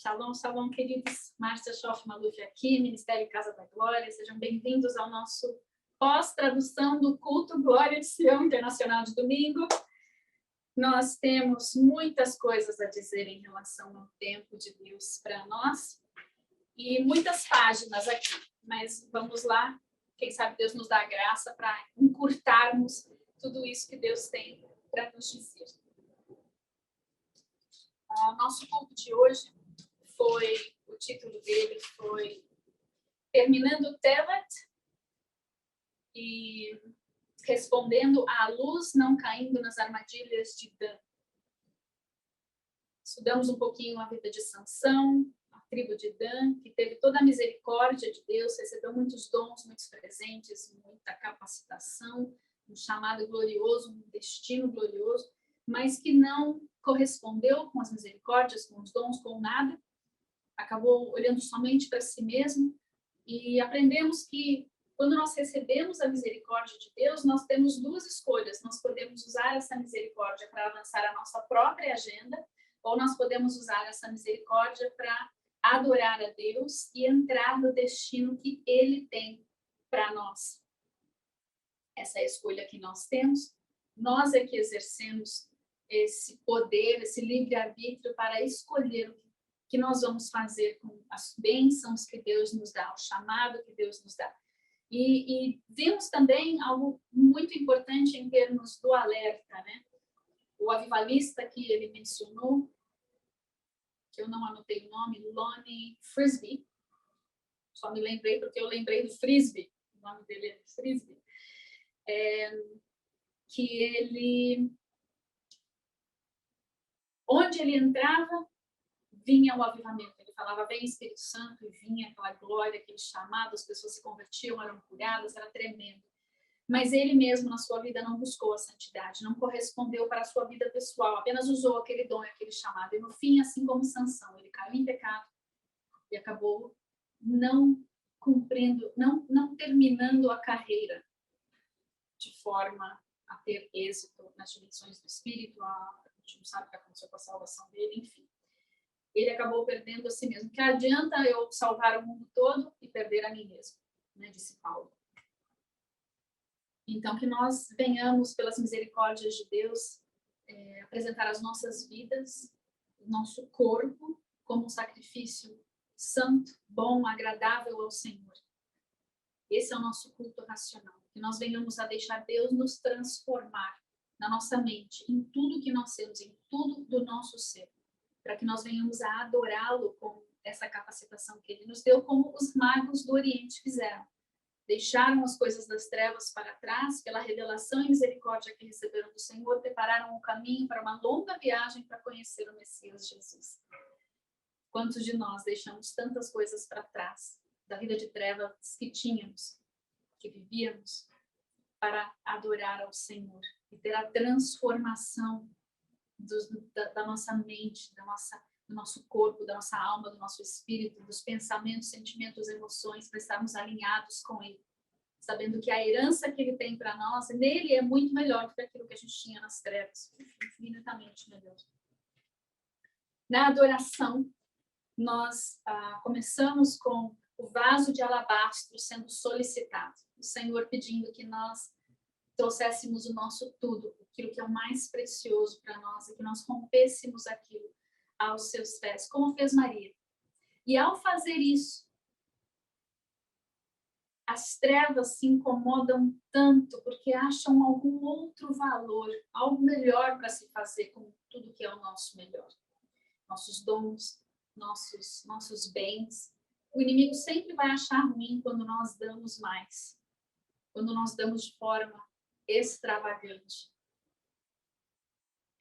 Shalom, shalom, queridos. Márcia Schoff Maluf aqui, Ministério Casa da Glória. Sejam bem-vindos ao nosso pós-tradução do culto Glória de Sião Internacional de domingo. Nós temos muitas coisas a dizer em relação ao tempo de Deus para nós e muitas páginas aqui, mas vamos lá. Quem sabe Deus nos dá a graça para encurtarmos tudo isso que Deus tem para nos dizer. O nosso culto de hoje o título dele foi Terminando Telet e respondendo à luz não caindo nas armadilhas de Dan. Estudamos um pouquinho a vida de Sansão, a tribo de Dan, que teve toda a misericórdia de Deus, recebeu muitos dons, muitos presentes, muita capacitação, um chamado glorioso, um destino glorioso, mas que não correspondeu com as misericórdias, com os dons, com nada. Acabou olhando somente para si mesmo e aprendemos que quando nós recebemos a misericórdia de Deus, nós temos duas escolhas. Nós podemos usar essa misericórdia para avançar a nossa própria agenda, ou nós podemos usar essa misericórdia para adorar a Deus e entrar no destino que Ele tem para nós. Essa é a escolha que nós temos. Nós é que exercemos esse poder, esse livre-arbítrio para escolher o que nós vamos fazer com as bênçãos que Deus nos dá, o chamado que Deus nos dá. E vimos também algo muito importante em termos do alerta, né? O avivalista que ele mencionou, que eu não anotei o nome, Lonnie Frisbee, só me lembrei porque eu lembrei do Frisbee, o nome dele é Frisbee, que ele, onde ele entrava, vinha o avivamento. Ele falava, vem Espírito Santo, e vinha aquela glória, aquele chamado, as pessoas se convertiam, eram curadas, era tremendo. Mas ele mesmo, na sua vida, não buscou a santidade, não correspondeu para a sua vida pessoal, apenas usou aquele dom, aquele chamado. E no fim, assim como Sansão, ele caiu em pecado e acabou não cumprindo, não terminando a carreira de forma a ter êxito nas dimensões do Espírito. A gente não sabe o que aconteceu com a salvação dele, enfim. Ele acabou perdendo a si mesmo. Que adianta eu salvar o mundo todo e perder a mim mesmo, né? Disse Paulo. Então, que nós venhamos, pelas misericórdias de Deus, apresentar as nossas vidas, o nosso corpo, como um sacrifício santo, bom, agradável ao Senhor. Esse é o nosso culto racional. Que nós venhamos a deixar Deus nos transformar na nossa mente, em tudo que nós temos, em tudo do nosso ser, para que nós venhamos a adorá-lo com essa capacitação que ele nos deu, como os magos do Oriente fizeram. Deixaram as coisas das trevas para trás, pela revelação e misericórdia que receberam do Senhor, prepararam o caminho para uma longa viagem para conhecer o Messias Jesus. Quantos de nós deixamos tantas coisas para trás, da vida de trevas que tínhamos, que vivíamos, para adorar ao Senhor e ter a transformação da nossa mente, do nosso corpo, da nossa alma, do nosso espírito, dos pensamentos, sentimentos, emoções, para estarmos alinhados com Ele, sabendo que a herança que Ele tem para nós, nele é muito melhor do que aquilo que a gente tinha nas trevas, infinitamente melhor. Na adoração, nós começamos com o vaso de alabastro sendo solicitado, o Senhor pedindo que nós trouxéssemos o nosso tudo, aquilo que é o mais precioso para nós, e que nós rompêssemos aquilo aos seus pés, como fez Maria. E ao fazer isso, as trevas se incomodam tanto, porque acham algum outro valor, algo melhor para se fazer com tudo que é o nosso melhor. Nossos dons, nossos bens. O inimigo sempre vai achar ruim quando nós damos mais, quando nós damos de forma extravagante.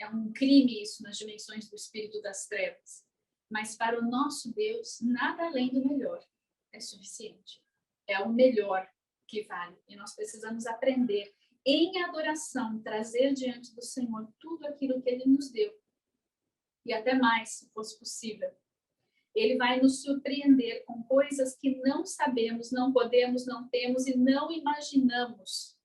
É um crime isso nas dimensões do espírito das trevas. Mas para o nosso Deus, nada além do melhor é suficiente. É o melhor que vale. E nós precisamos aprender, em adoração, trazer diante do Senhor tudo aquilo que Ele nos deu. E até mais, se fosse possível. Ele vai nos surpreender com coisas que não sabemos, não podemos, não temos e não imaginamos.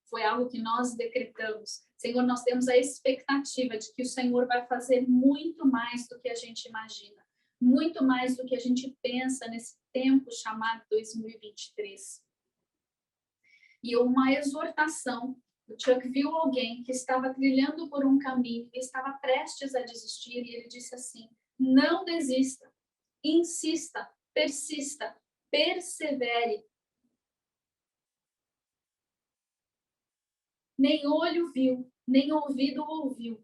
Foi algo que nós decretamos. Senhor, nós temos a expectativa de que o Senhor vai fazer muito mais do que a gente imagina. muito mais do que a gente pensa nesse tempo chamado 2023. E uma exortação, o Chuck viu alguém que estava trilhando por um caminho e estava prestes a desistir, e ele disse assim: não desista, insista, persista, persevere. Nem olho viu, nem ouvido ouviu,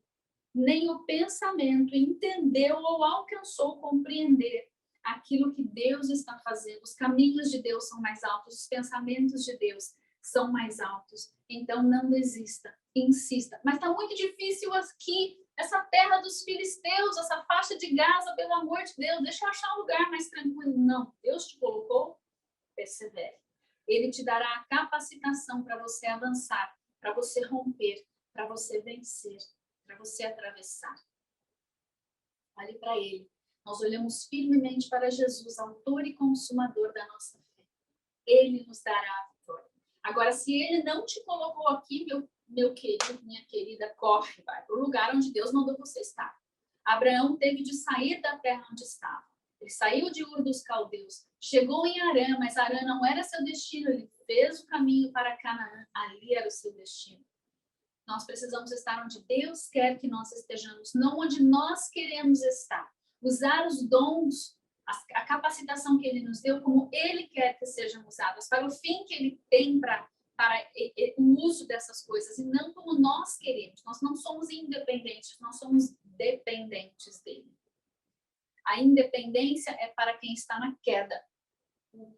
nem o pensamento entendeu ou alcançou compreender aquilo que Deus está fazendo. Os caminhos de Deus são mais altos, os pensamentos de Deus são mais altos. Então não desista, insista. Mas está muito difícil aqui, essa terra dos filisteus, essa faixa de Gaza, pelo amor de Deus, deixa eu achar um lugar mais tranquilo. Não, Deus te colocou, persevere. Ele te dará a capacitação para você avançar, para você romper, para você vencer, para você atravessar. Olhe para Ele. Nós olhamos firmemente para Jesus, autor e consumador da nossa fé. Ele nos dará a vitória. Agora, se Ele não te colocou aqui, meu querido, minha querida, corre, vai para o lugar onde Deus mandou você estar. Abraão teve de sair da terra onde estava. Ele saiu de Ur dos Caldeus, chegou em Harã, mas Harã não era seu destino. Ele fez o caminho para Canaã, ali era o seu destino. Nós precisamos estar onde Deus quer que nós estejamos, não onde nós queremos estar. Usar os dons, a capacitação que Ele nos deu, como Ele quer que sejam usadas, para o fim que Ele tem para o uso dessas coisas, e não como nós queremos. Nós não somos independentes, nós somos dependentes dEle. A independência é para quem está na queda.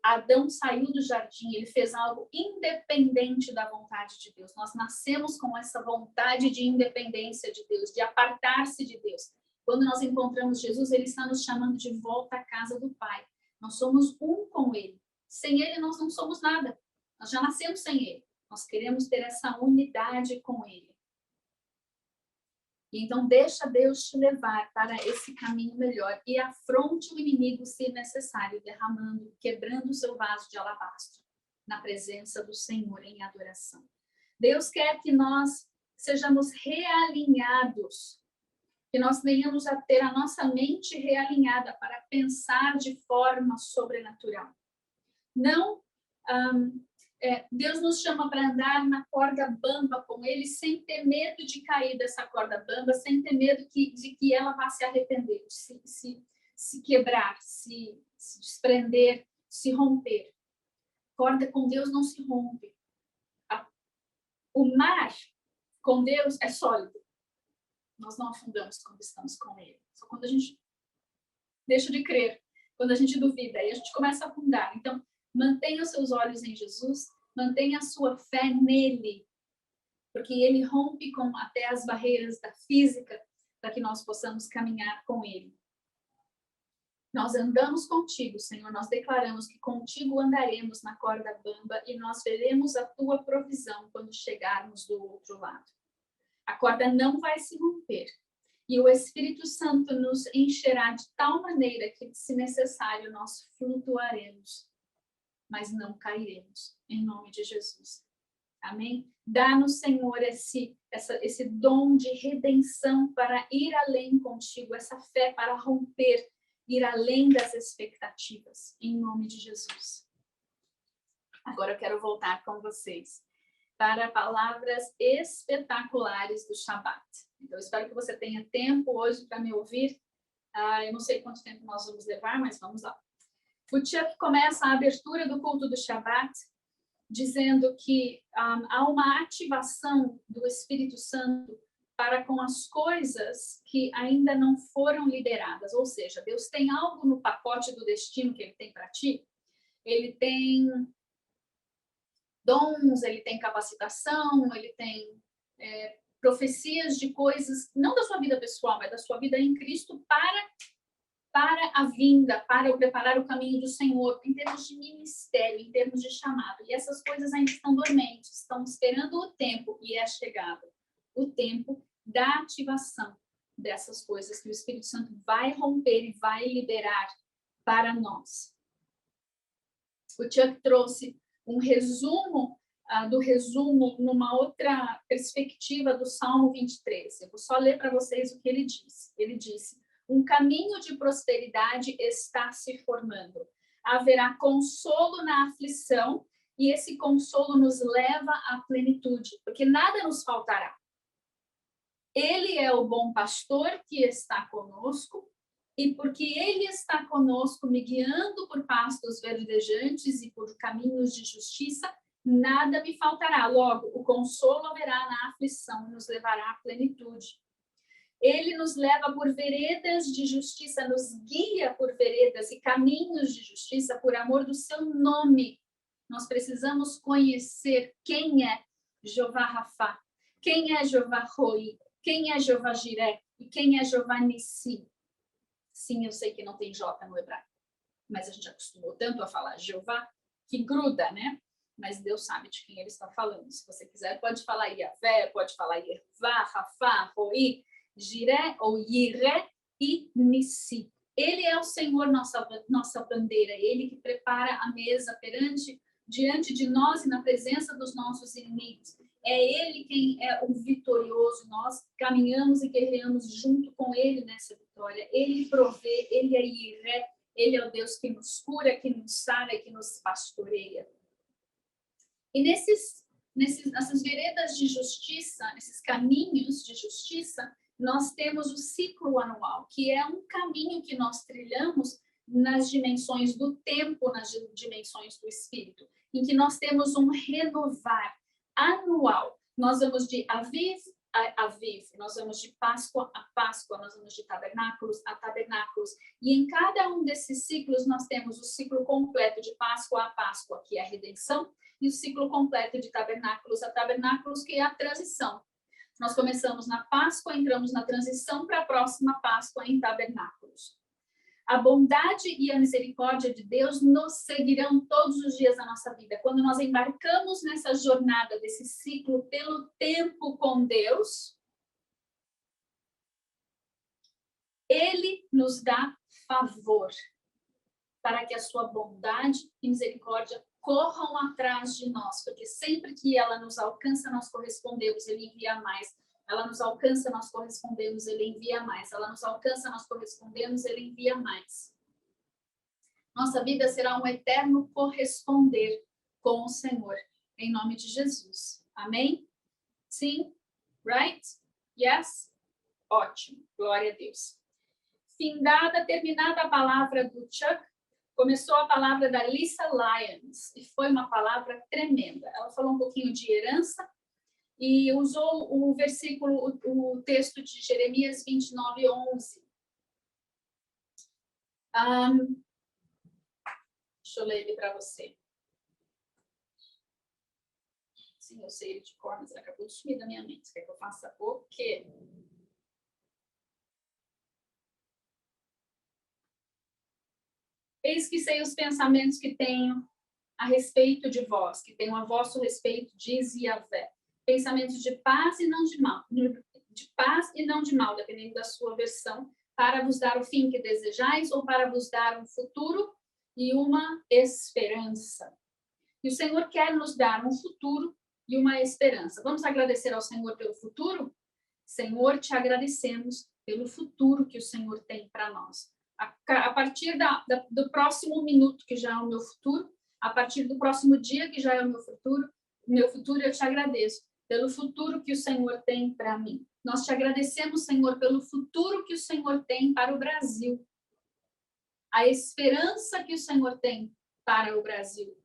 Adão saiu do jardim, ele fez algo independente da vontade de Deus. Nós nascemos com essa vontade de independência de Deus, de apartar-se de Deus. Quando nós encontramos Jesus, Ele está nos chamando de volta à casa do Pai. Nós somos um com Ele. Sem Ele, nós não somos nada. Nós já nascemos sem Ele. Nós queremos ter essa unidade com Ele. Então, deixa Deus te levar para esse caminho melhor e afronte o inimigo, se necessário, derramando, quebrando o seu vaso de alabastro na presença do Senhor em adoração. Deus quer que nós sejamos realinhados, que nós venhamos a ter a nossa mente realinhada para pensar de forma sobrenatural. Não... Deus nos chama para andar na corda bamba com Ele, sem ter medo de cair dessa corda bamba, sem ter medo de que ela vá se arrepender, de se quebrar, se desprender, se romper. Corda com Deus não se rompe. O mar com Deus é sólido. Nós não afundamos quando estamos com Ele. Só quando a gente deixa de crer, quando a gente duvida, aí a gente começa a afundar. Então, mantenha os seus olhos em Jesus, mantenha a sua fé nele, porque ele rompe com até as barreiras da física para que nós possamos caminhar com ele. Nós andamos contigo, Senhor, nós declaramos que contigo andaremos na corda bamba e nós veremos a tua provisão quando chegarmos do outro lado. A corda não vai se romper e o Espírito Santo nos encherá de tal maneira que, se necessário, nós flutuaremos, mas não cairemos, em nome de Jesus. Amém? Dá-nos, Senhor, esse dom de redenção para ir além contigo, essa fé para romper, ir além das expectativas, em nome de Jesus. Agora eu quero voltar com vocês para palavras espetaculares do Shabat. Então, eu espero que você tenha tempo hoje para me ouvir. Eu não sei quanto tempo nós vamos levar, mas vamos lá. O Chuck começa a abertura do culto do Shabat dizendo que há uma ativação do Espírito Santo para com as coisas que ainda não foram lideradas. Ou seja, Deus tem algo no pacote do destino que Ele tem para ti. Ele tem dons, Ele tem capacitação, Ele tem profecias de coisas, não da sua vida pessoal, mas da sua vida em Cristo para a vinda, para preparar o caminho do Senhor, em termos de ministério, em termos de chamado. E essas coisas ainda estão dormentes, estão esperando o tempo, e é chegado o tempo da ativação dessas coisas que o Espírito Santo vai romper e vai liberar para nós. O Chuck trouxe um resumo do resumo numa outra perspectiva do Salmo 23. Eu vou só ler para vocês o que ele disse. Ele disse: Um caminho de prosperidade está se formando. Haverá consolo na aflição e esse consolo nos leva à plenitude, porque nada nos faltará. Ele é o bom pastor que está conosco, e porque ele está conosco, me guiando por pastos verdejantes e por caminhos de justiça, nada me faltará. Logo, o consolo haverá na aflição e nos levará à plenitude. Ele nos leva por veredas de justiça, nos guia por veredas e caminhos de justiça por amor do seu nome. Nós precisamos conhecer quem é Jeová Rafá, quem é Jeová Roi, quem é Jeová Jiré e quem é Jeová Nissi. Sim, eu sei que não tem J no hebraico, mas a gente acostumou tanto a falar Jeová que gruda, né? Mas Deus sabe de quem ele está falando. Se você quiser, pode falar Yavé, pode falar Yervá, Rafá, Roi, Jiré ou Yiré e Nissi. Ele é o Senhor, nossa bandeira, ele que prepara a mesa diante de nós e na presença dos nossos inimigos. É ele quem é o vitorioso, nós caminhamos e guerreamos junto com ele nessa vitória. Ele provê, ele é Yiré, ele é o Deus que nos cura, que nos sara e que nos pastoreia. E nessas veredas de justiça, nesses caminhos de justiça, nós temos o ciclo anual, que é um caminho que nós trilhamos nas dimensões do tempo, nas dimensões do espírito, em que nós temos um renovar anual. Nós vamos de Aviv a Aviv, nós vamos de Páscoa a Páscoa, nós vamos de tabernáculos a tabernáculos. E em cada um desses ciclos nós temos o ciclo completo de Páscoa a Páscoa, que é a redenção, e o ciclo completo de tabernáculos a tabernáculos, que é a transição. Nós começamos na Páscoa, entramos na transição para a próxima Páscoa em tabernáculos. A bondade e a misericórdia de Deus nos seguirão todos os dias da nossa vida. Quando nós embarcamos nessa jornada, desse ciclo pelo tempo com Deus, Ele nos dá favor para que a sua bondade e misericórdia corram atrás de nós, porque sempre que ela nos alcança, nós correspondemos, Ele envia mais. Ela nos alcança, nós correspondemos, Ele envia mais. Ela nos alcança, nós correspondemos, Ele envia mais. Nossa vida será um eterno corresponder com o Senhor, em nome de Jesus. Amém? Sim? Right? Yes? Ótimo. Glória a Deus. Terminada a palavra do Chuck, começou a palavra da Lisa Lyons, e foi uma palavra tremenda. Ela falou um pouquinho de herança, e usou o versículo, o texto de Jeremias 29:11. Deixa eu ler ele para você. Sim, eu sei ele de cor, mas ele acabou de sumir da minha mente. Quer que eu faça o quê? Eis que sei os pensamentos que tenho a respeito de vós, que tenho a vosso respeito, diz Yahvé. Pensamentos de paz e não de mal, dependendo da sua versão, para vos dar o fim que desejais ou para vos dar um futuro e uma esperança. E o Senhor quer nos dar um futuro e uma esperança. Vamos agradecer ao Senhor pelo futuro? Senhor, te agradecemos pelo futuro que o Senhor tem para nós. A partir do próximo minuto, que já é o meu futuro, a partir do próximo dia, que já é o meu futuro, eu te agradeço pelo futuro que o Senhor tem para mim. Nós te agradecemos, Senhor, pelo futuro que o Senhor tem para o Brasil. A esperança que o Senhor tem para o Brasil.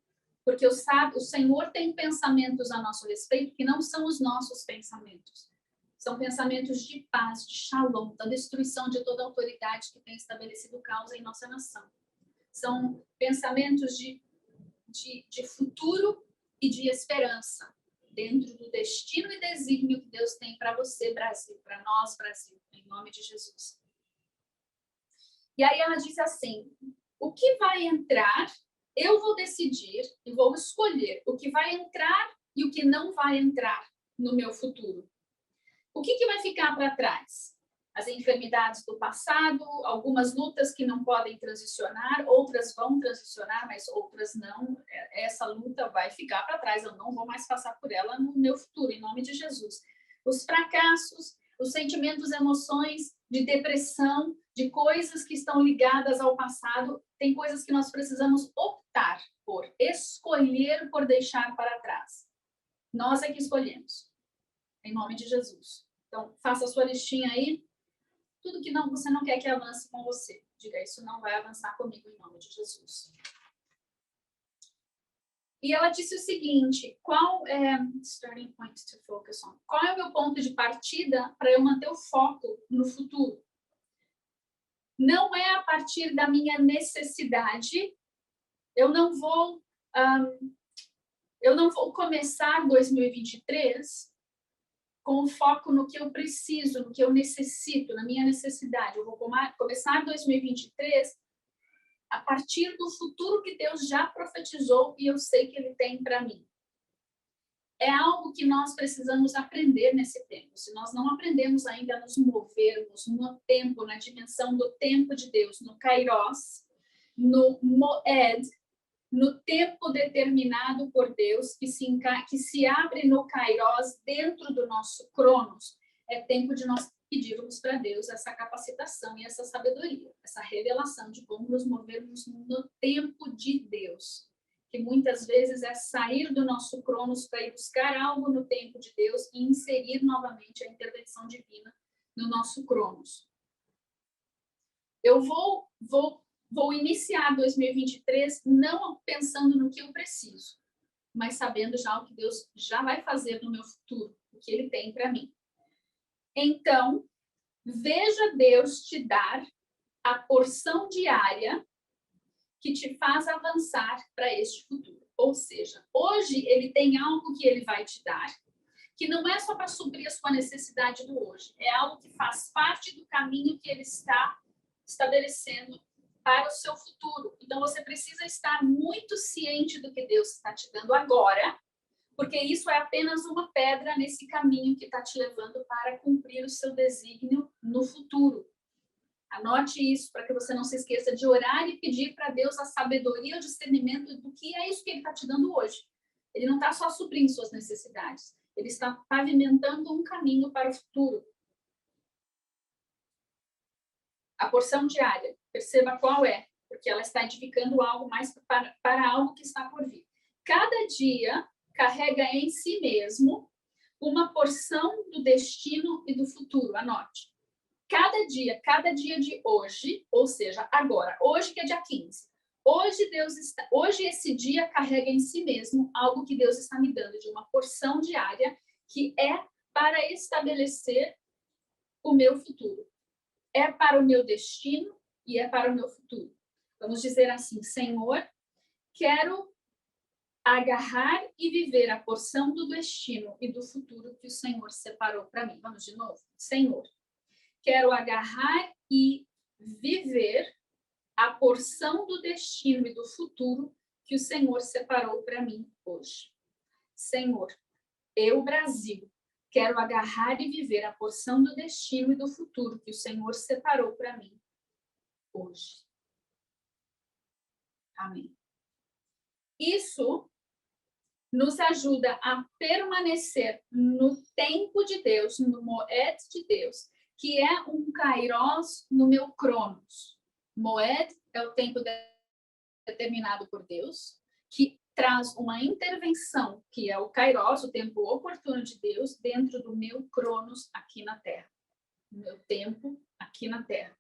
Porque o Senhor tem pensamentos a nosso respeito que não são os nossos pensamentos. São pensamentos de paz, de shalom, da destruição de toda autoridade que tem estabelecido causa em nossa nação. São pensamentos de futuro e de esperança, dentro do destino e desígnio que Deus tem para você, Brasil, para nós, Brasil, em nome de Jesus. E aí ela diz assim, o que vai entrar, eu vou decidir e vou escolher o que vai entrar e o que não vai entrar no meu futuro. O que vai ficar para trás? As enfermidades do passado, algumas lutas que não podem transicionar, outras vão transicionar, mas outras não. Essa luta vai ficar para trás, eu não vou mais passar por ela no meu futuro, em nome de Jesus. Os fracassos, os sentimentos, emoções de depressão, de coisas que estão ligadas ao passado. Tem coisas que nós precisamos optar por, escolher por deixar para trás. Nós é que escolhemos, em nome de Jesus. Então, faça a sua listinha aí. Tudo que você não quer que avance com você. Diga, isso não vai avançar comigo, em nome de Jesus. E ela disse o seguinte, qual é starting point to focus on? Qual é o meu ponto de partida para eu manter o foco no futuro? Não é a partir da minha necessidade. Eu não vou começar 2023 com foco no que eu preciso, no que eu necessito, na minha necessidade. Eu vou começar 2023 a partir do futuro que Deus já profetizou e eu sei que Ele tem para mim. É algo que nós precisamos aprender nesse tempo. Se nós não aprendemos ainda a nos movermos no tempo, na dimensão do tempo de Deus, no Kairos, no Moed, no tempo determinado por Deus, que se abre no Kairos dentro do nosso Cronos, é tempo de nós pedirmos para Deus essa capacitação e essa sabedoria, essa revelação de como nos movermos no tempo de Deus. Que muitas vezes é sair do nosso Cronos para ir buscar algo no tempo de Deus e inserir novamente a intervenção divina no nosso Cronos. Eu vou iniciar 2023 não pensando no que eu preciso, mas sabendo já o que Deus já vai fazer no meu futuro, o que Ele tem para mim. Então, veja Deus te dar a porção diária que te faz avançar para este futuro. Ou seja, hoje Ele tem algo que Ele vai te dar, que não é só para suprir a sua necessidade do hoje, é algo que faz parte do caminho que Ele está estabelecendo para o seu futuro. Então, você precisa estar muito ciente do que Deus está te dando agora, porque isso é apenas uma pedra nesse caminho que está te levando para cumprir o seu desígnio no futuro. Anote isso para que você não se esqueça de orar e pedir para Deus a sabedoria e o discernimento do que é isso que Ele está te dando hoje. Ele não está só suprindo suas necessidades, Ele está pavimentando um caminho para o futuro. A porção diária, perceba qual é, porque ela está edificando algo mais para algo que está por vir. Cada dia carrega em si mesmo uma porção do destino e do futuro. Anote. Cada dia de hoje, ou seja, agora, hoje que é dia 15, hoje esse dia carrega em si mesmo algo que Deus está me dando de uma porção diária que é para estabelecer o meu futuro. É para o meu destino e é para o meu futuro. Vamos dizer assim, Senhor, quero agarrar e viver a porção do destino e do futuro que o Senhor separou para mim. Vamos de novo? Senhor, quero agarrar e viver a porção do destino e do futuro que o Senhor separou para mim hoje. Senhor, eu, Brasil, quero agarrar e viver a porção do destino e do futuro que o Senhor separou para mim hoje. Amém. Isso nos ajuda a permanecer no tempo de Deus, no Moed de Deus, que é um Kairos no meu Cronos. Moed é o tempo determinado por Deus, que traz uma intervenção, que é o Kairos, o tempo oportuno de Deus, dentro do meu Cronos aqui na Terra. O meu tempo aqui na Terra.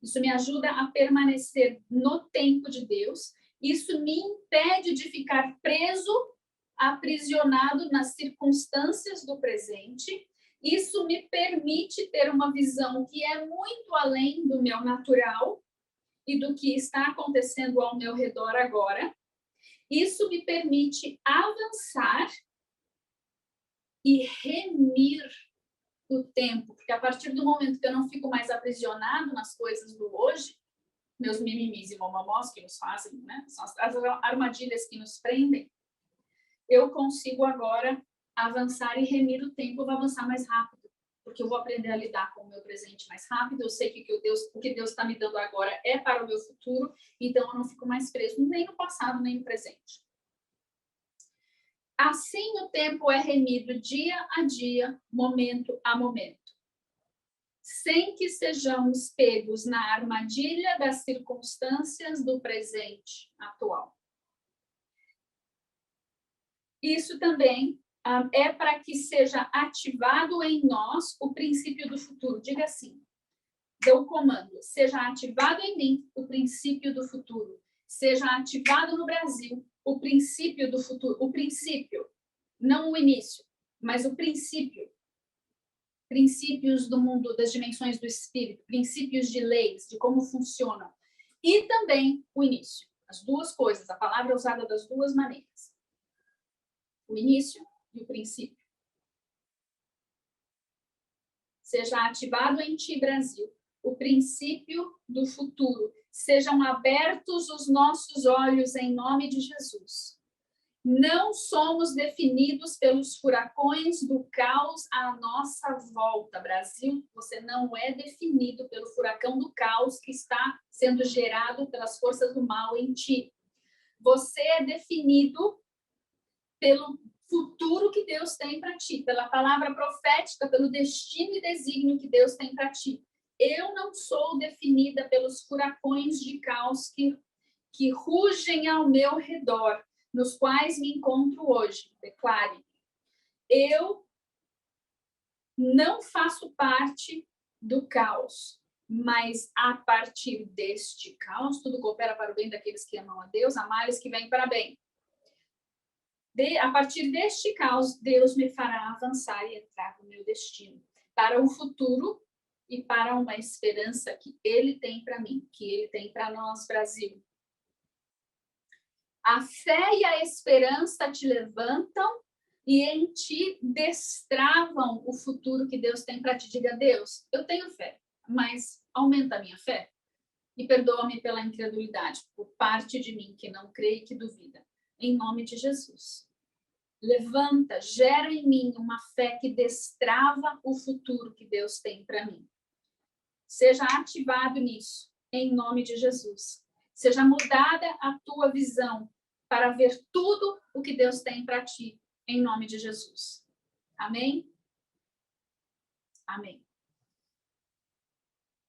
Isso me ajuda a permanecer no tempo de Deus. Isso me impede de ficar preso, aprisionado nas circunstâncias do presente. Isso me permite ter uma visão que é muito além do meu natural e do que está acontecendo ao meu redor agora. Isso me permite avançar e remir o tempo, porque a partir do momento que eu não fico mais aprisionado nas coisas do hoje, meus mimimis e mamamós que nos fazem, né? São as armadilhas que nos prendem, eu consigo agora avançar e remir o tempo, eu vou avançar mais rápido, porque eu vou aprender a lidar com o meu presente mais rápido, eu sei que o que Deus está me dando agora é para o meu futuro, então eu não fico mais preso nem no passado, nem no presente. Assim o tempo é remido dia a dia, momento a momento. sem que sejamos pegos na armadilha das circunstâncias do presente atual. Isso também é para que seja ativado em nós o princípio do futuro. Diga assim, deu o comando, seja ativado em mim o princípio do futuro. Seja ativado no Brasil o princípio do futuro. O princípio, não o início, mas o princípio. Princípios do mundo, das dimensões do espírito, princípios de leis, de como funcionam. E também o início. As duas coisas, a palavra é usada das duas maneiras. O início e o princípio. Seja ativado em ti, Brasil, o princípio do futuro. Sejam abertos os nossos olhos em nome de Jesus. Não somos definidos pelos furacões do caos à nossa volta. Brasil, você não é definido pelo furacão do caos que está sendo gerado pelas forças do mal em ti. Você é definido pelo futuro que Deus tem para ti, pela palavra profética, pelo destino e desígnio que Deus tem para ti. Eu não sou definida pelos furacões de caos que rugem ao meu redor, nos quais me encontro hoje. Declare, eu não faço parte do caos, mas a partir deste caos, tudo coopera para o bem daqueles que amam a Deus, a males que vêm para bem. A partir deste caos, Deus me fará avançar e entrar no meu destino, para o futuro e para uma esperança que Ele tem para mim, que Ele tem para nós, Brasil. A fé e a esperança te levantam e em ti destravam o futuro que Deus tem para ti. Diga, Deus, eu tenho fé, mas aumenta a minha fé e perdoa-me pela incredulidade, por parte de mim que não crê e que duvida. Em nome de Jesus. Levanta, gera em mim uma fé que destrava o futuro que Deus tem para mim. Seja ativado nisso, em nome de Jesus. Seja mudada a tua visão para ver tudo o que Deus tem para ti, em nome de Jesus. Amém? Amém.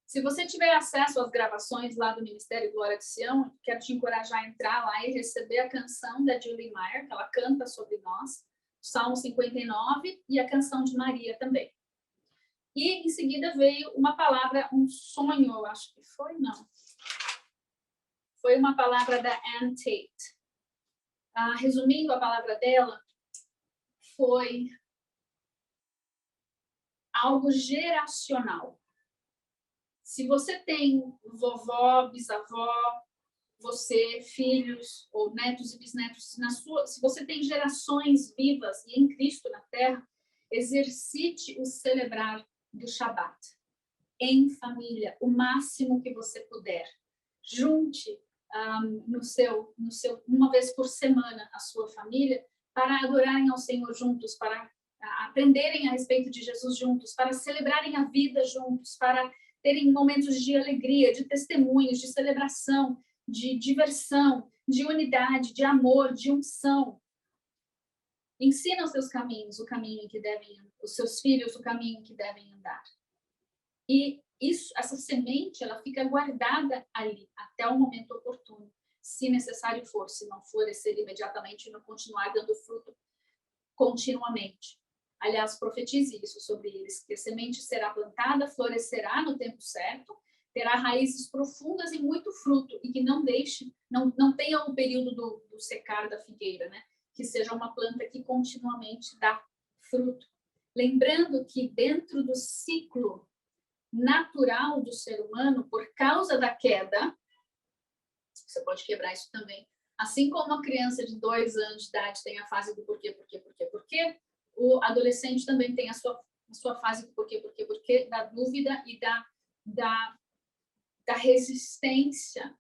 Se você tiver acesso às gravações lá do Ministério Glória de Sião, quero te encorajar a entrar lá e receber a canção da Julie Meyer, que ela canta sobre nós, Salmo 59 e a canção de Maria também. E em seguida veio uma palavra, um sonho, eu acho que foi, não. Foi uma palavra da Ann Tate. Resumindo a palavra dela, foi algo geracional. Se você tem vovó, bisavó, você, filhos ou netos e bisnetos, se você tem gerações vivas e em Cristo na Terra, exercite o celebrar do Shabat em família, o máximo que você puder. Junte uma vez por semana a sua família para adorarem ao Senhor juntos, para aprenderem a respeito de Jesus juntos, para celebrarem a vida juntos, para terem momentos de alegria, de testemunhos, de celebração, de diversão, de unidade, de amor, de unção. Ensina os seus caminhos, o caminho em que devem, os seus filhos, o caminho em que devem andar. E essa semente, ela fica guardada ali até o momento oportuno, se necessário for, se não florescer imediatamente e não continuar dando fruto continuamente. Aliás, profetize isso sobre eles, que a semente será plantada, florescerá no tempo certo, terá raízes profundas e muito fruto, e que não tenha o período do secar da figueira, né? Que seja uma planta que continuamente dá fruto. Lembrando que dentro do ciclo natural do ser humano, por causa da queda, você pode quebrar isso também, assim como a criança de 2 anos de idade tem a fase do porquê, o adolescente também tem a sua fase do porquê, da dúvida e da resistência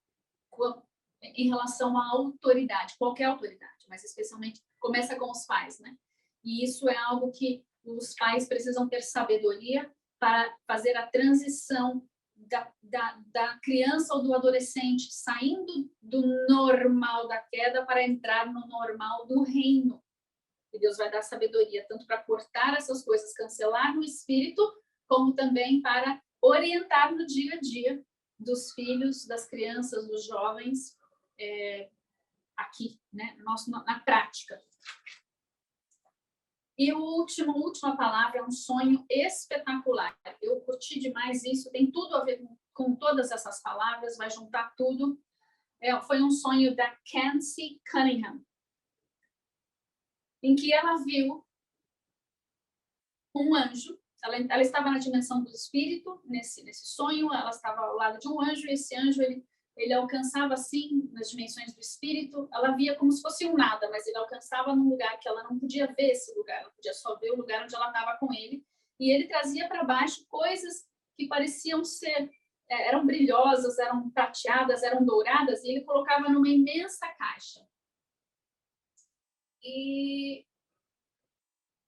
em relação à autoridade, qualquer autoridade, mas especialmente começa com os pais, né? E isso é algo que os pais precisam ter sabedoria para fazer a transição da criança ou do adolescente saindo do normal da queda para entrar no normal do reino. E Deus vai dar sabedoria tanto para cortar essas coisas, cancelar no espírito, como também para orientar no dia a dia dos filhos, das crianças, dos jovens, aqui, né, na prática. E a última palavra é um sonho espetacular. Eu curti demais isso, tem tudo a ver com todas essas palavras, vai juntar tudo. Foi um sonho da Kenzie Cunningham, em que ela viu um anjo. Ela estava na dimensão do espírito, nesse sonho, ela estava ao lado de um anjo, e esse anjo, ele alcançava, assim, nas dimensões do espírito, ela via como se fosse um nada, mas ele alcançava num lugar que ela não podia ver esse lugar, ela podia só ver o lugar onde ela estava com ele, e ele trazia para baixo coisas que pareciam ser, eram brilhosas, eram prateadas, eram douradas, e ele colocava numa imensa caixa. E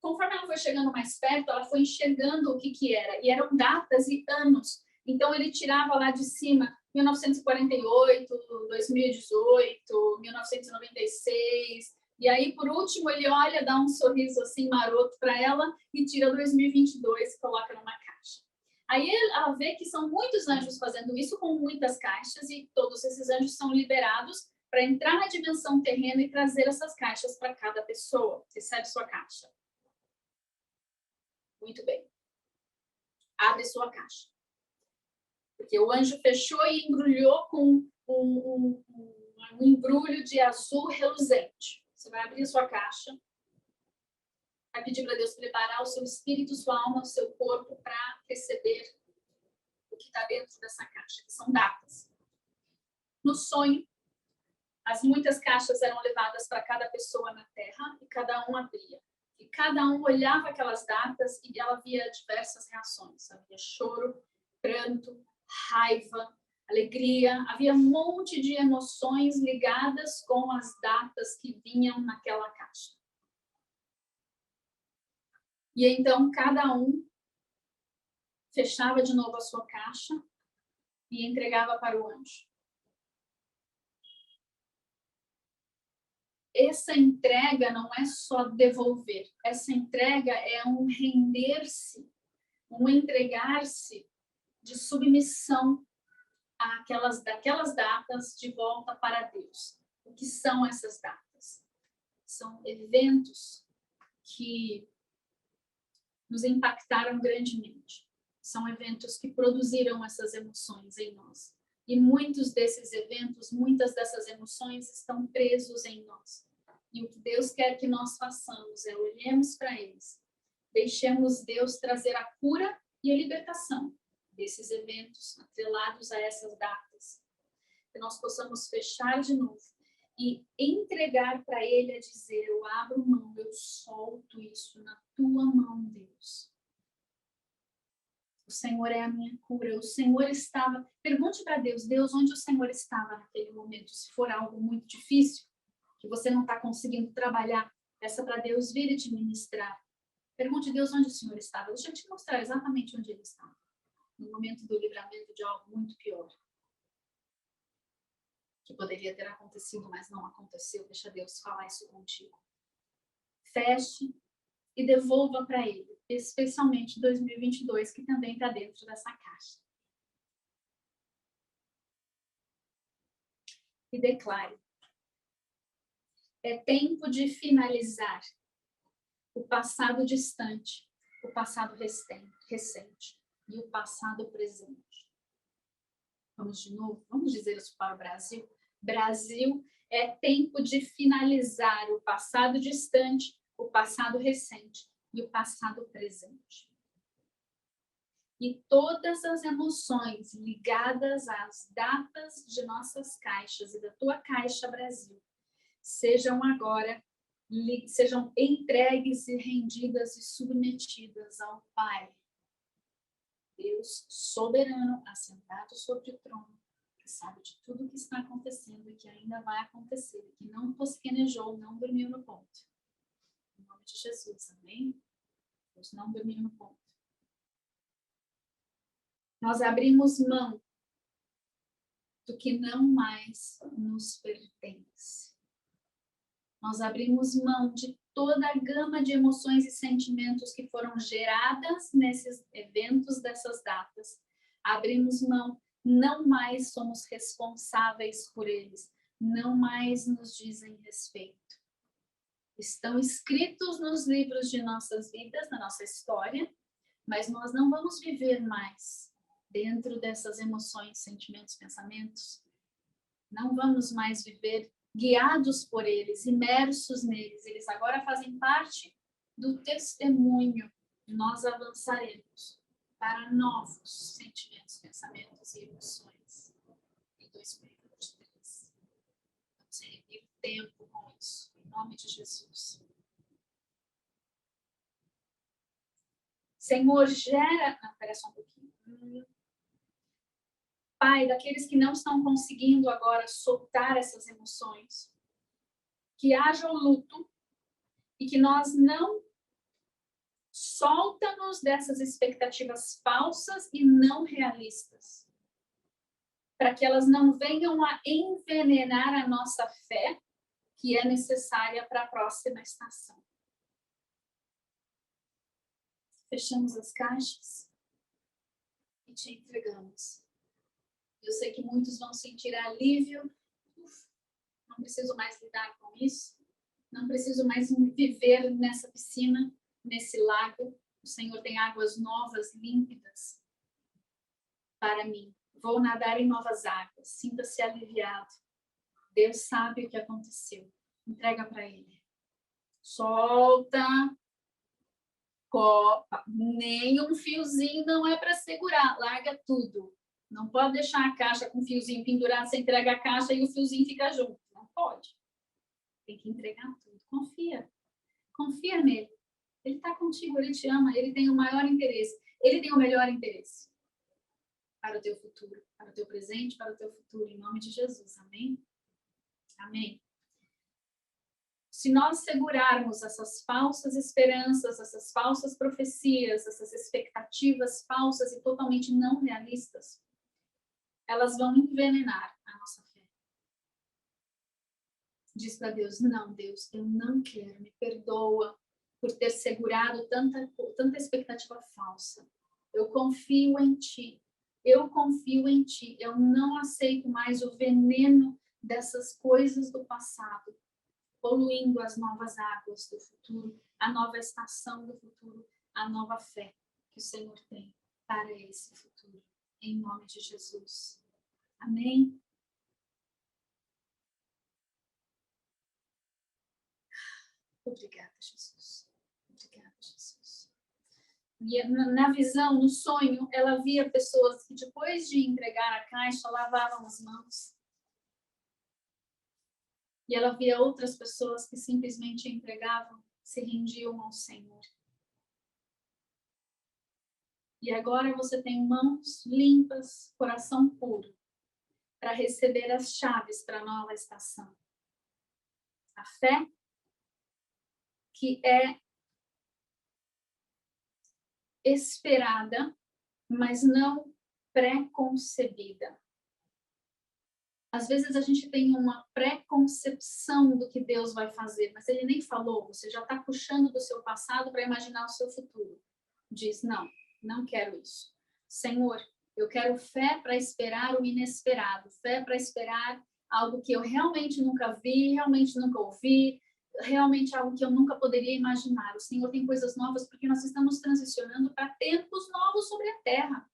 conforme ela foi chegando mais perto, ela foi enxergando o que era, e eram datas e anos. Então, ele tirava lá de cima 1948, 2018, 1996, e aí, por último, ele olha, dá um sorriso assim maroto para ela e tira 2022 e coloca numa caixa. Aí ela vê que são muitos anjos fazendo isso com muitas caixas, e todos esses anjos são liberados para entrar na dimensão terrena e trazer essas caixas para cada pessoa. Recebe sua caixa. Muito bem. Abre sua caixa. Porque o anjo fechou e embrulhou com um embrulho de azul reluzente. Você vai abrir sua caixa. Vai pedir para Deus preparar o seu espírito, sua alma, o seu corpo para receber o que está dentro dessa caixa, que são datas. No sonho, as muitas caixas eram levadas para cada pessoa na Terra e cada um abria. E cada um olhava aquelas datas e ela via diversas reações. Havia choro, pranto, raiva, alegria. Havia um monte de emoções ligadas com as datas que vinham naquela caixa. E então cada um fechava de novo a sua caixa e entregava para o anjo. Essa entrega não é só devolver, essa entrega é um render-se, um entregar-se de submissão daquelas datas de volta para Deus. O que são essas datas? São eventos que nos impactaram grandemente. São eventos que produziram essas emoções em nós. E muitos desses eventos, muitas dessas emoções estão presos em nós. E o que Deus quer que nós façamos é olhemos para eles, deixemos Deus trazer a cura e a libertação desses eventos atrelados a essas datas. Que nós possamos fechar de novo e entregar para Ele a dizer, eu abro mão, eu solto isso na tua mão, Deus. O Senhor é a minha cura, o Senhor estava... Pergunte para Deus, Deus, onde o Senhor estava naquele momento? Se for algo muito difícil, que você não está conseguindo trabalhar, peça para Deus vir e te ministrar. Pergunte a Deus onde o Senhor estava. Deixa eu te mostrar exatamente onde Ele estava. No momento do livramento de algo muito pior. Que poderia ter acontecido, mas não aconteceu. Deixa Deus falar isso contigo. Feche e devolva para Ele, especialmente 2022, que também está dentro dessa caixa. E declare. É tempo de finalizar o passado distante, o passado recente e o passado presente. Vamos de novo? Vamos dizer isso para o Brasil? Brasil, é tempo de finalizar o passado distante, o passado recente e o passado presente. E todas as emoções ligadas às datas de nossas caixas e da tua caixa, Brasil, sejam agora, sejam entregues e rendidas e submetidas ao Pai. Deus soberano, assentado sobre o trono, que sabe de tudo o que está acontecendo e que ainda vai acontecer, que não tosquenejou, não dormiu no ponto. Em nome de Jesus, amém? Deus não dormiu no ponto. Nós abrimos mão do que não mais nos pertence. Nós abrimos mão de toda a gama de emoções e sentimentos que foram geradas nesses eventos dessas datas, Abrimos mão, não mais somos responsáveis por eles, não mais nos dizem respeito. Estão escritos nos livros de nossas vidas, na nossa história, mas nós não vamos viver mais dentro dessas emoções, sentimentos, pensamentos. Não vamos mais viver guiados por eles, imersos neles. Eles agora fazem parte do testemunho. Nós avançaremos para novos sentimentos, pensamentos e emoções em 2023. Vamos reunir tempo com isso, em nome de Jesus. Senhor, gera... Espera só um pouquinho. Pai, daqueles que não estão conseguindo agora soltar essas emoções, que haja o luto e que nós não solta-nos dessas expectativas falsas e não realistas, para que elas não venham a envenenar a nossa fé, que é necessária para a próxima estação. Fechamos as caixas e te entregamos. Eu sei que muitos vão sentir alívio. Não preciso mais lidar com isso. Não preciso mais viver nessa piscina, nesse lago. O Senhor tem águas novas, límpidas para mim. Vou nadar em novas águas. Sinta-se aliviado. Deus sabe o que aconteceu. Entrega para Ele. Solta. Copa. Nenhum fiozinho não é para segurar. Larga tudo. Não pode deixar a caixa com o fiozinho pendurado, você entrega a caixa e o fiozinho fica junto. Não pode. Tem que entregar tudo. Confia. Confia nele. Ele está contigo, ele te ama, ele tem o maior interesse. Ele tem o melhor interesse para o teu futuro, para o teu presente, para o teu futuro, em nome de Jesus. Amém? Amém. Se nós segurarmos essas falsas esperanças, essas falsas profecias, essas expectativas falsas e totalmente não realistas, elas vão envenenar a nossa fé. Diz para Deus, não, Deus, eu não quero, me perdoa por ter segurado tanta expectativa falsa. Eu confio em Ti. Eu confio em Ti. Eu não aceito mais o veneno dessas coisas do passado, poluindo as novas águas do futuro, a nova estação do futuro, a nova fé que o Senhor tem para esse futuro. Em nome de Jesus. Amém? Obrigada, Jesus. Obrigada, Jesus. E na visão, no sonho, ela via pessoas que depois de entregar a caixa, lavavam as mãos. E ela via outras pessoas que simplesmente entregavam, se rendiam ao Senhor. E agora você tem mãos limpas, coração puro, para receber as chaves para a nova estação. A fé que é esperada, mas não pré-concebida. Às vezes a gente tem uma pré-concepção do que Deus vai fazer, mas Ele nem falou, você já está puxando do seu passado para imaginar o seu futuro. Diz, não, não quero isso. Senhor, eu quero fé para esperar o inesperado, fé para esperar algo que eu realmente nunca vi, realmente nunca ouvi, realmente algo que eu nunca poderia imaginar. O Senhor tem coisas novas porque nós estamos transicionando para tempos novos sobre a terra.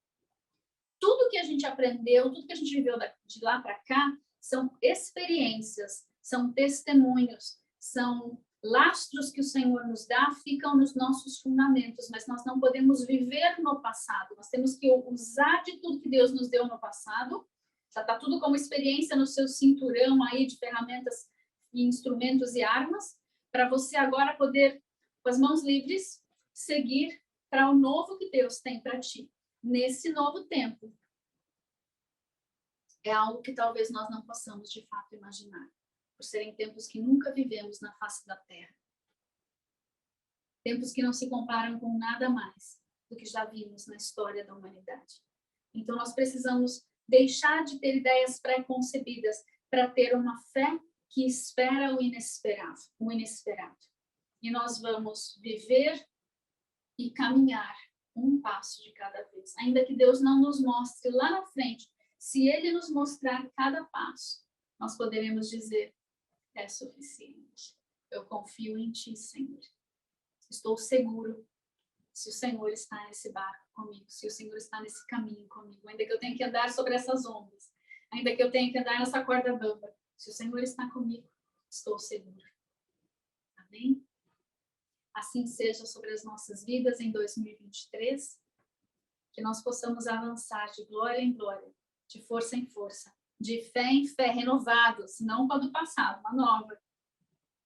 Tudo que a gente aprendeu, tudo que a gente viveu de lá para cá, são experiências, são testemunhos, são lastros que o Senhor nos dá, ficam nos nossos fundamentos, mas nós não podemos viver no passado, nós temos que usar de tudo que Deus nos deu no passado, já está tudo como experiência no seu cinturão aí de ferramentas e instrumentos e armas, para você agora poder, com as mãos livres, seguir para o novo que Deus tem para ti. Nesse novo tempo, é algo que talvez nós não possamos de fato imaginar, por serem tempos que nunca vivemos na face da terra. Tempos que não se comparam com nada mais do que já vimos na história da humanidade. Então nós precisamos deixar de ter ideias pré-concebidas para ter uma fé que espera o inesperado. E nós vamos viver e caminhar um passo de cada vez. Ainda que Deus não nos mostre lá na frente, se Ele nos mostrar cada passo, nós poderemos dizer, é suficiente. Eu confio em Ti, Senhor. Estou seguro se o Senhor está nesse barco comigo, se o Senhor está nesse caminho comigo, ainda que eu tenha que andar sobre essas ondas, ainda que eu tenha que andar nessa corda bamba, se o Senhor está comigo, estou seguro. Amém? Assim seja sobre as nossas vidas em 2023, que nós possamos avançar de glória em glória, de força em força, de fé em fé, renovados, não com a do passado, uma nova,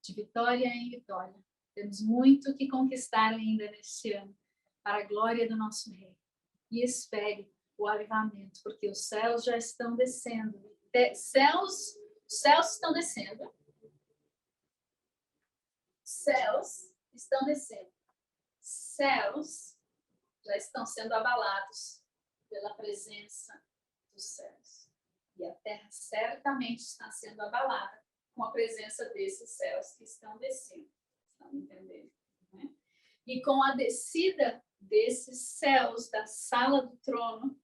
de vitória em vitória. Temos muito que conquistar ainda neste ano, para a glória do nosso Rei. E espere o avivamento, porque os céus já estão descendo. Céus estão descendo. Céus estão descendo. Céus já estão sendo abalados pela presença dos céus. E a terra certamente está sendo abalada com a presença desses céus que estão descendo. Estão entendendo? Né? E com a descida desses céus da sala do trono,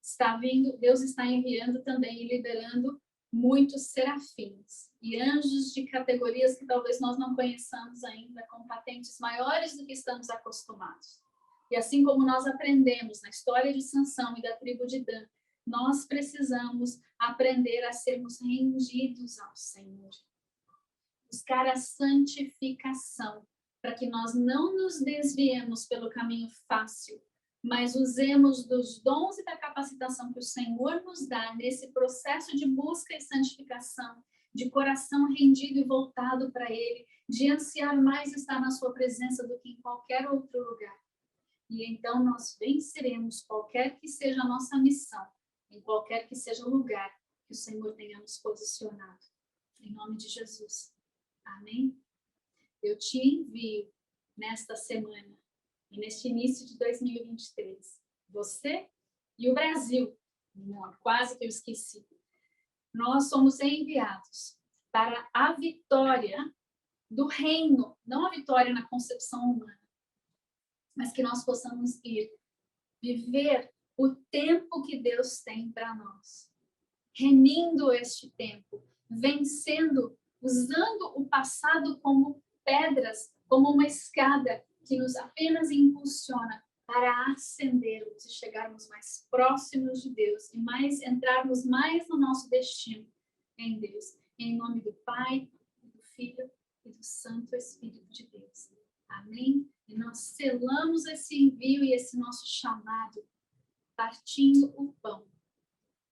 está vindo, Deus está enviando também e liberando muitos serafins e anjos de categorias que talvez nós não conheçamos ainda, com patentes maiores do que estamos acostumados. E assim como nós aprendemos na história de Sansão e da tribo de Dan, nós precisamos aprender a sermos rendidos ao Senhor. Buscar a santificação, para que nós não nos desviemos pelo caminho fácil, mas usemos dos dons e da capacitação que o Senhor nos dá nesse processo de busca e santificação, de coração rendido e voltado para Ele, de ansiar mais estar na sua presença do que em qualquer outro lugar. E então nós venceremos qualquer que seja a nossa missão, em qualquer que seja o lugar que o Senhor tenha nos posicionado. Em nome de Jesus. Amém? Eu te envio nesta semana e neste início de 2023, você e o Brasil, não, quase que eu esqueci, nós somos enviados para a vitória do reino, não a vitória na concepção humana, mas que nós possamos ir viver o tempo que Deus tem para nós, remindo este tempo, vencendo, usando o passado como pedras, como uma escada que nos apenas impulsiona para ascendermos e chegarmos mais próximos de Deus e mais entrarmos mais no nosso destino em Deus. Em nome do Pai, do Filho e do Santo Espírito de Deus. Amém? E nós selamos esse envio e esse nosso chamado, partindo o pão.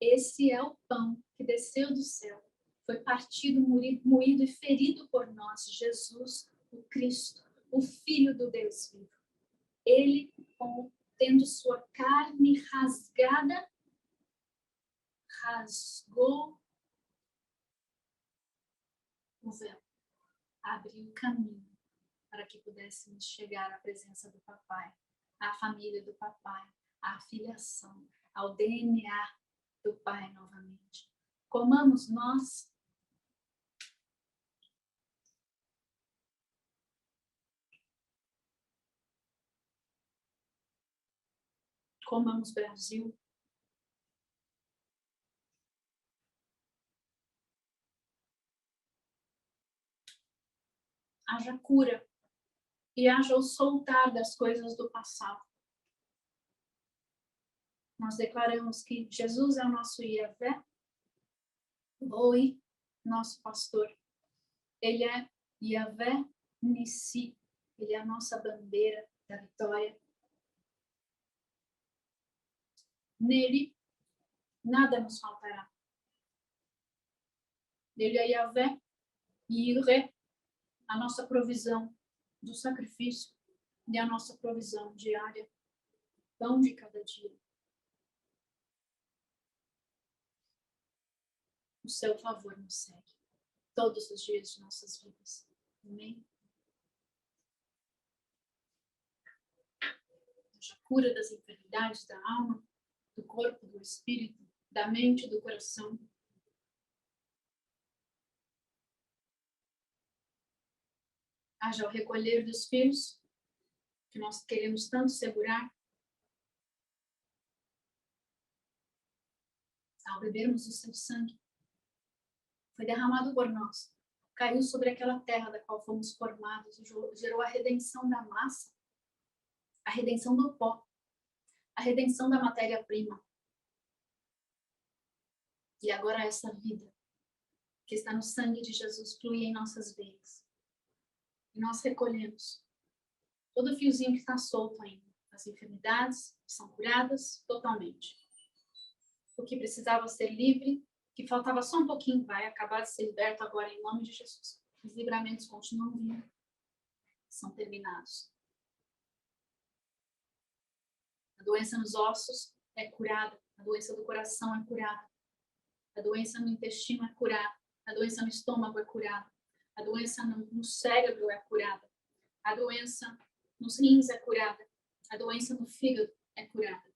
Esse é o pão que desceu do céu. Foi partido, moído e ferido por nós, Jesus, o Cristo, o Filho do Deus vivo. Ele, tendo sua carne rasgada, rasgou o véu, abriu o caminho para que pudéssemos chegar à presença do Papai, à família do Papai, à filiação, ao DNA do Pai novamente. Comamos nós. Comamos Brasil. Haja cura e haja o soltar das coisas do passado. Nós declaramos que Jesus é o nosso Yahvé, Roi, nosso pastor. Ele é Yahvé Nissi, ele é a nossa bandeira da vitória. Nele, nada nos faltará. Ele é Yahvé Yireh, a nossa provisão do sacrifício e a nossa provisão diária, pão de cada dia. O seu favor nos segue todos os dias de nossas vidas. Amém? A cura das enfermidades da alma, do corpo, do espírito, da mente e do coração. Haja o recolher dos filhos, que nós queremos tanto segurar, ao bebermos o seu sangue, foi derramado por nós, caiu sobre aquela terra da qual fomos formados e gerou a redenção da massa, a redenção do pó, a redenção da matéria-prima. E agora essa vida que está no sangue de Jesus flui em nossas veias. E nós recolhemos todo fiozinho que está solto ainda. As enfermidades são curadas totalmente. O que precisava ser livre, que faltava só um pouquinho, vai acabar de ser liberto agora em nome de Jesus. Os livramentos continuam vindo. São terminados. A doença nos ossos é curada. A doença do coração é curada. A doença no intestino é curada. A doença no estômago é curada. A doença no cérebro é curada. A doença nos rins é curada. A doença no fígado é curada.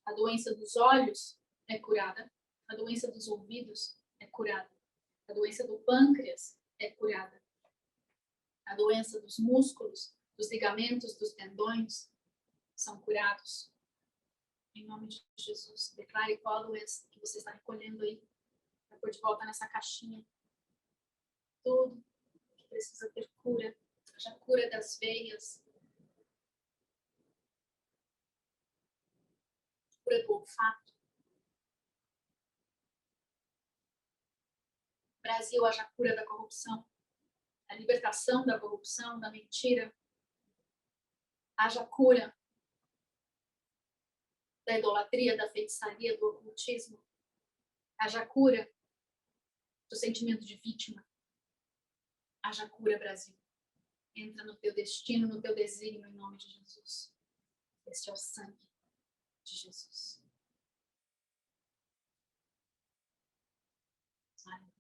A doença dos olhos é curada. A doença dos ouvidos é curada. A doença do pâncreas é curada. A doença dos músculos, dos ligamentos, dos tendões são curados. Em nome de Jesus, declare qual a doença que você está recolhendo aí para pôr de volta nessa caixinha. Tudo que precisa ter cura, haja cura das veias, cura do olfato. Brasil, haja cura da corrupção, a libertação da corrupção, da mentira. Haja cura da idolatria, da feitiçaria, do ocultismo. Haja cura do sentimento de vítima. Haja cura, Brasil. Entra no teu destino, no teu desígnio, em nome de Jesus. Este é o sangue de Jesus. Aleluia.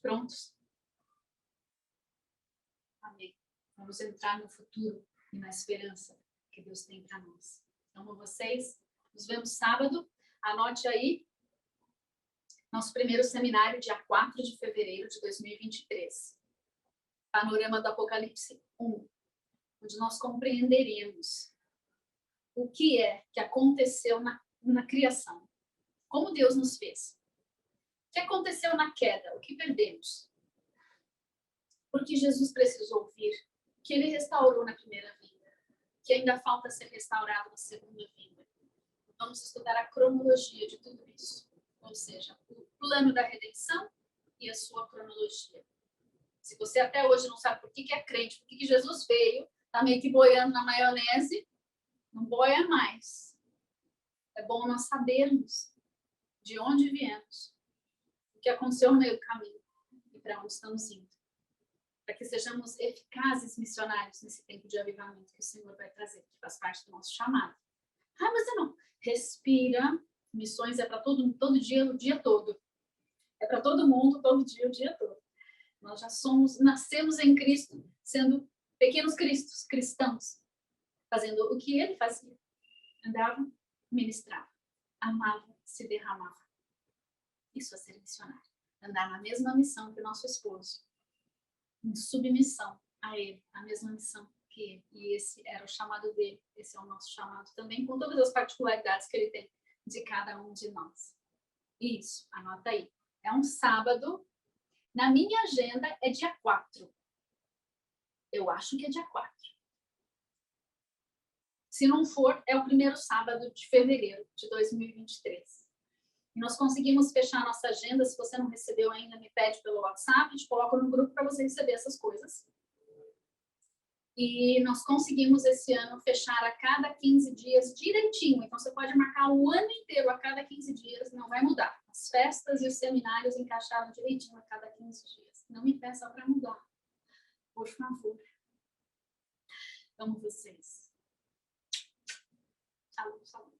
Prontos? Amém. Vamos entrar no futuro e na esperança que Deus tem para nós. Amo vocês. Nos vemos sábado. Anote aí. Nosso primeiro seminário, dia 4 de fevereiro de 2023. Panorama do Apocalipse 1, onde nós compreenderemos o que é que aconteceu na criação. Como Deus nos fez. O que aconteceu na queda? O que perdemos? Porque Jesus precisou vir. Que ele restaurou na primeira vinda. Que ainda falta ser restaurado na segunda vinda. Vamos estudar a cronologia de tudo isso. Ou seja, o plano da redenção e a sua cronologia. Se você até hoje não sabe por que é crente, por que Jesus veio, está meio que boiando na maionese, não boia mais. É bom nós sabermos de onde viemos, o que aconteceu no meio do caminho e para onde estamos indo. Para que sejamos eficazes missionários nesse tempo de avivamento que o Senhor vai trazer, que faz parte do nosso chamado. Ah, mas eu não. Respira. Missões é para todo dia, o dia todo. É para todo mundo, todo dia, o dia todo. Nós já nascemos em Cristo, sendo pequenos cristos, cristãos, fazendo o que ele fazia. Andava, ministrava, amava, se derramava. Isso é ser missionário. Andar na mesma missão que o nosso esposo. Em submissão a ele, a mesma missão que ele. E esse era o chamado dele. Esse é o nosso chamado também, com todas as particularidades que ele tem de cada um de nós. Isso, anota aí. É um sábado. Na minha agenda é dia 4. Eu acho que é dia 4. Se não for, é o primeiro sábado de fevereiro de 2023. E nós conseguimos fechar a nossa agenda. Se você não recebeu ainda, me pede pelo WhatsApp, te coloco no grupo para você receber essas coisas. E nós conseguimos esse ano fechar a cada 15 dias direitinho. Então, você pode marcar o ano inteiro a cada 15 dias, não vai mudar. As festas e os seminários encaixaram direitinho a cada 15 dias. Não me peça para mudar, por favor. Amo vocês. Shalom, shalom.